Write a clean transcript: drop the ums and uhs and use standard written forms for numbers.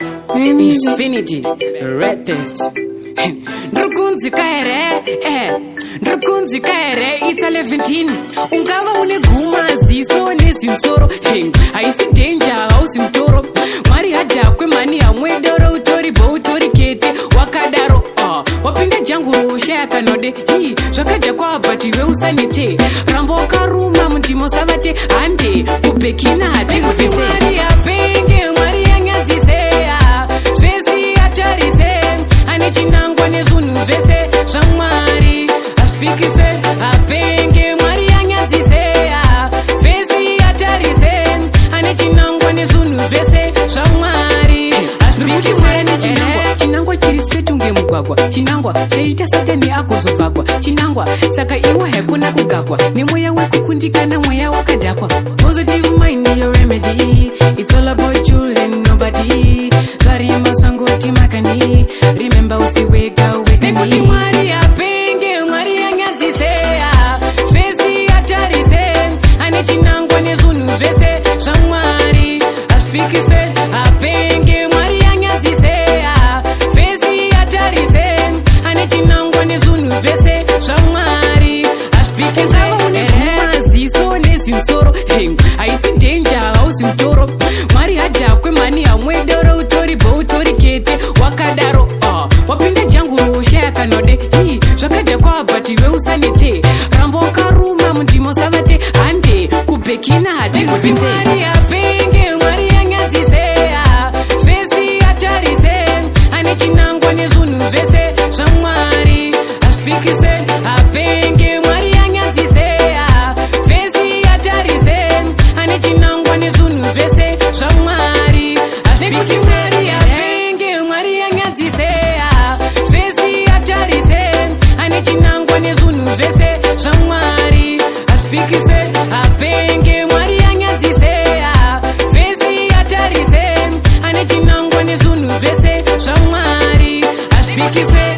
Infinity Red Test. Nrukunzi kaere it's 11. Ungava une guma ziso nesimsoro. Haisi danger hausi mtoro. Mari haja kwe mani amwe doro utori bo utori kete wakadaro. Wapinga jangu shaya kanode. Zwakaja kwa abati we usanite. Rambo karuma mntimo savate ande kupekina hati kufise. Mari apenge mari anyazisea. Fezi atarise ane chinangwa nezunu vese shamwari aspikise apenge mari anyazisea. Fezi atarise ane chinangwa nezunu vese shamwari aspikise chinangwa chirisetu ngemugwagwa chinangwa cheita satani akozovagwa chinangwa saka iwe hekuna kugagwa nemoya wekukundikana mweya wakadakwa. Positive mind your remedy. It's all about you and nobody. Zarima sangoti makani. Remember usiweka wekani. Nemuti mwari apenge mwari anyazisea. Fezi atarise ane chinangwa nezunu vese shamwari aspikise apenge mwari anyazisea. Fezi atarise ane chinangwa nezunu vese shamwari aspikise maziso nesimsoro. Haisi danger hausi mtoro. Mari haja kwe mani amwe doro utori bo utori kete wakadaro. Wapinga jangu shaya kanode. Zwakaja kwa abati we usanite. Rambo karuma mntimo savate ande kupekina hati kufise. Mari apenge mari anyazisea. Fezi atarise ane chinangwa nezunu vese shamwari aspikise apenge mari anyazisea. Fezi atarise ane chinangwa nezunu vese shamwari aspikise apenge mari anyazisea. Fezi atarise ane chinangwa nezunu vese shamwari aspikise apenge mari anyazisea. Fezi atarise ane chinangwa nezunu vese shamwari aspikise